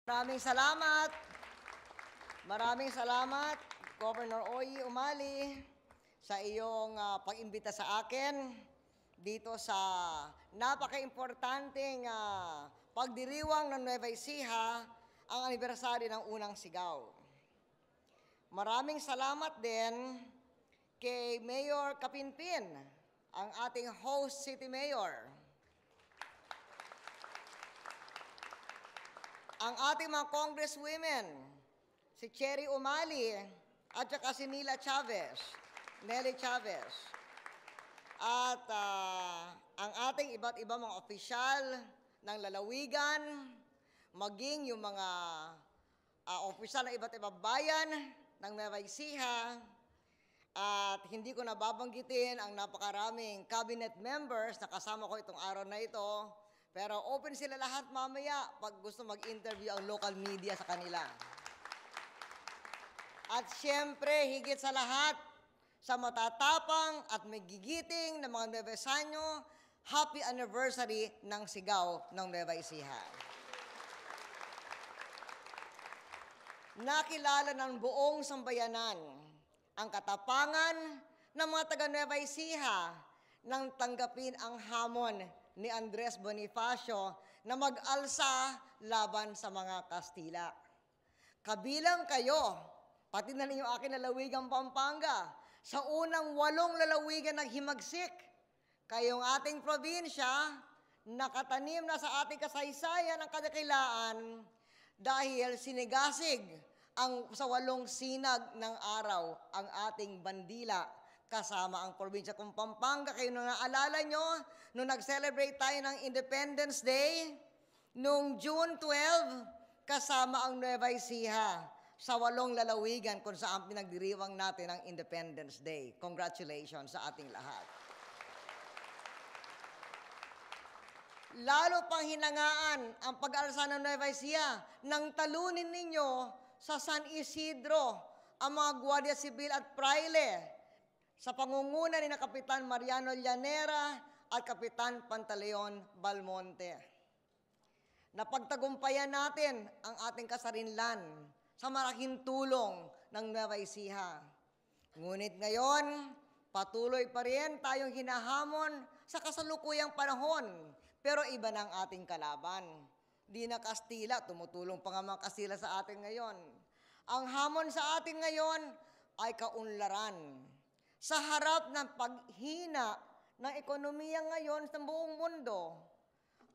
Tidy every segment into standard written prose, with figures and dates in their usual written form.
Maraming salamat. Maraming salamat, Governor Oy Umali, sa iyong pag-imbita sa akin dito sa napaka-importanteng pagdiriwang ng Nueva Ecija, ang anibersaryo ng unang sigaw. Maraming salamat din kay Mayor Kapinpin, ang ating host city mayor. Ang ating mga congresswomen, si Cherry Umali at saka si Nelly Chavez. At ang ating iba't ibang mga opisyal ng lalawigan, maging yung mga opisyal ng iba't ibang bayan ng Nueva Ecija, at hindi ko nababanggitin ang napakaraming cabinet members na kasama ko itong araw na ito, pero open sila lahat mamaya pag gusto mag-interview ang local media sa kanila. At siyempre, higit sa lahat, sa matatapang at magigiting ng mga Nuevesanyo, happy anniversary ng sigaw ng Nueva Ecija. Nakilala ng buong sambayanan ang katapangan ng mga taga Nueva Ecija nang tanggapin ang hamon ni Andres Bonifacio na mag-alsa laban sa mga Kastila. Kabilang kayo, pati na ninyo aking lalawigang Pampanga, sa unang 8 lalawigan naghimagsik. Kayong ating probinsya, nakatanim na sa ating kasaysayan ang kadakilaan dahil sinigasig sa 8 sinag ng araw ang ating bandila kasama ang probinsya kong Pampanga. Kayo nung naalala nyo, nung nag-celebrate tayo ng Independence Day, nung June 12, kasama ang Nueva Ecija sa 8 lalawigan kung saan pinagdiriwang natin ang Independence Day. Congratulations sa ating lahat. Lalo pang hinangaan ang pag-alsa ng Nueva Ecija nang talunin ninyo sa San Isidro ang mga Guardia Civil at Praile sa pangunguna ni na Kapitan Mariano Llanera at Kapitan Pantaleon Balmonte. Napagtagumpayan natin ang ating kasarinlan sa malaking tulong ng Nueva Ecija. Ngunit ngayon, patuloy pa rin tayong hinahamon sa kasalukuyang panahon, pero iba na ang ating kalaban. Di na Kastila, tumutulong pa nga mga Kastila sa atin ngayon. Ang hamon sa atin ngayon ay kaunlaran. Sa harap ng paghina ng ekonomiya ngayon sa buong mundo.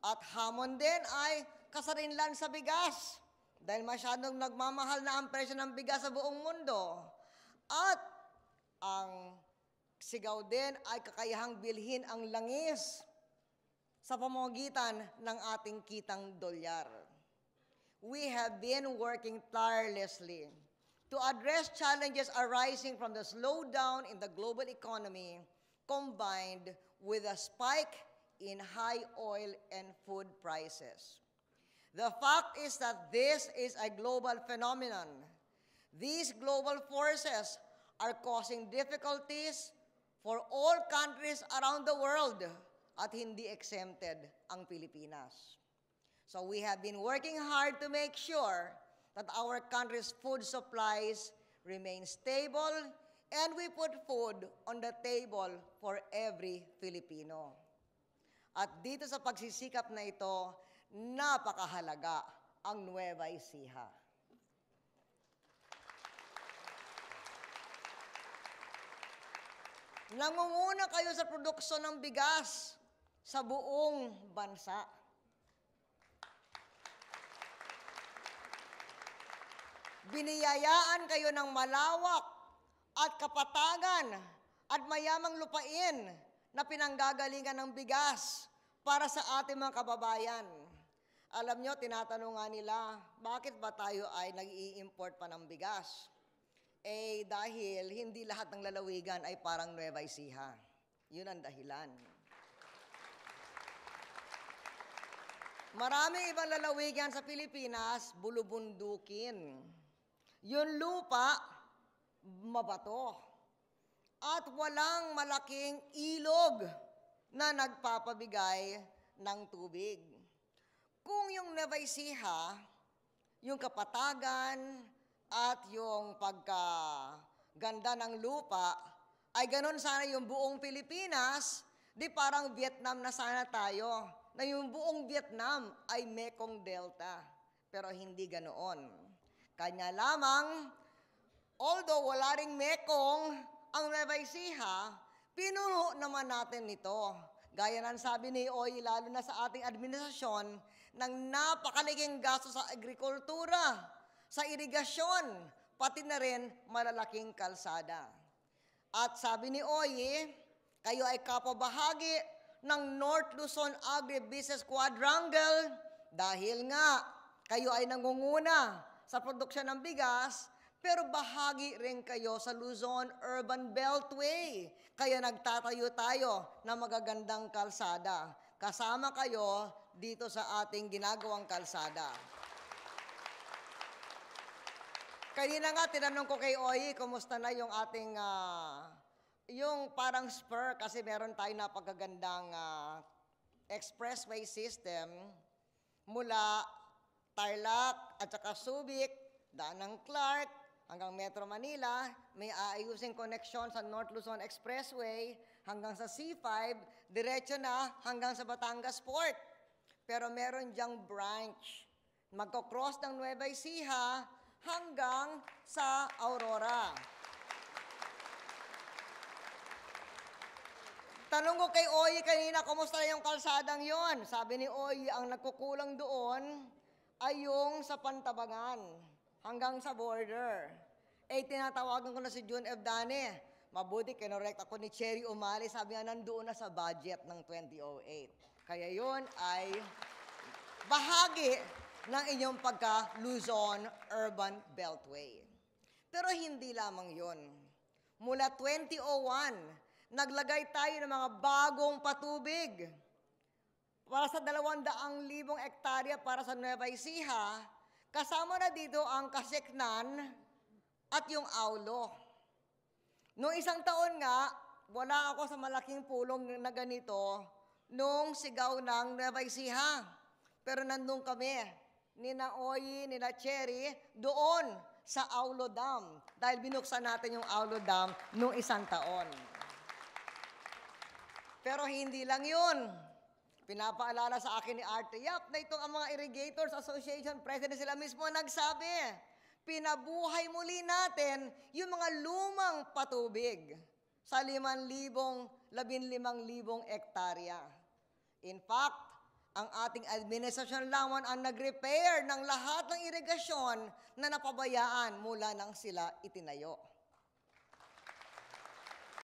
At hamon din ay kasarinlan sa bigas. Dahil masyadong nagmamahal na ang presyo ng bigas sa buong mundo. At ang sigaw din ay kakayahang bilhin ang langis sa pamamagitan ng ating kitang dolyar. We have been working tirelessly to address challenges arising from the slowdown in the global economy combined with a spike in high oil and food prices. The fact is that this is a global phenomenon. These global forces are causing difficulties for all countries around the world at hindi exempted ang Pilipinas. So we have been working hard to make sure that our country's food supplies remain stable and we put food on the table for every Filipino. At dito sa pagsisikap na ito, napakahalaga ang Nueva Ecija. Nangunguna kayo sa produksyon ng bigas sa buong bansa. Biniyayaan kayo ng malawak at kapatagan at mayamang lupain na pinanggagalingan ng bigas para sa ating mga kababayan. Alam nyo, tinatanong nga nila, bakit ba tayo ay nag-i-import pa ng bigas? Eh, dahil hindi lahat ng lalawigan ay parang Nueva Ecija. Yun ang dahilan. Maraming ibang lalawigan sa Pilipinas, bulubundukin. Yung lupa, mabato. At walang malaking ilog na nagpapabigay ng tubig. Kung yung Nueva Ecija yung kapatagan at yung pagkaganda ng lupa, ay ganun sana yung buong Pilipinas, di parang Vietnam na sana tayo, na yung buong Vietnam ay Mekong Delta. Pero hindi ganoon. Kanya lamang, although wala ring Mekong ang Nueva Ecija, pinuno naman natin ito. Gaya ng sabi ni Oy, lalo na sa ating administrasyon, ng napakalaking gasto sa agrikultura, sa irigasyon, pati na rin malalaking kalsada. At sabi ni Oy, kayo ay kapabahagi ng North Luzon Agribusiness Quadrangle dahil nga kayo ay nangunguna sa produksyon ng bigas, pero bahagi rin kayo sa Luzon Urban Beltway. Kaya nagtatayo tayo ng magagandang kalsada. Kasama kayo dito sa ating ginagawang kalsada. Kanina nga, tinanong ko kay Oy, kumusta na yung ating, yung parang spur, kasi meron tayo napagagandang expressway system mula Tarlac at saka Subic, daan ng Clark, hanggang Metro Manila, may aayusing koneksyon sa North Luzon Expressway hanggang sa C5, diretso na hanggang sa Batangas Port. Pero meron diyang branch, magkocross ng Nueva Ecija hanggang sa Aurora. Tanong ko kay Oy kanina, kumusta na yung kalsadang yon? Sabi ni Oy, ang nagkukulang doon ay yung sa Pantabangan hanggang sa border. Eh, tinatawagan ko na si June F. Dane. Mabuti, kinorekt ako ni Cherry Umali. Sabi nga, nandoon na sa budget ng 2008. Kaya yun ay bahagi ng inyong pagka-Luzon Urban Beltway. Pero hindi lamang yun. Mula 2001, naglagay tayo ng mga bagong patubig para sa 200,000 hektarya para sa Nueva Ecija. Kasama na dito ang Kasiknan at yung Aulo. Noong isang taon nga, wala ako sa malaking pulong na ganito nung sigaw ng Nueva Ecija. Pero nandun kami, nina Oy, nina Cherry, doon sa Aulo Dam. Dahil binuksan natin yung Aulo Dam noong isang taon. Pero hindi lang yun. Pinapaalala sa akin ni Arte Yap na itong ang mga Irrigators Association President, sila mismo nagsabi, pinabuhay muli natin yung mga lumang patubig sa 15,000 hektarya. In fact, ang ating administrasyon lamang ang nag-repair ng lahat ng irigasyon na napabayaan mula nang sila itinayo.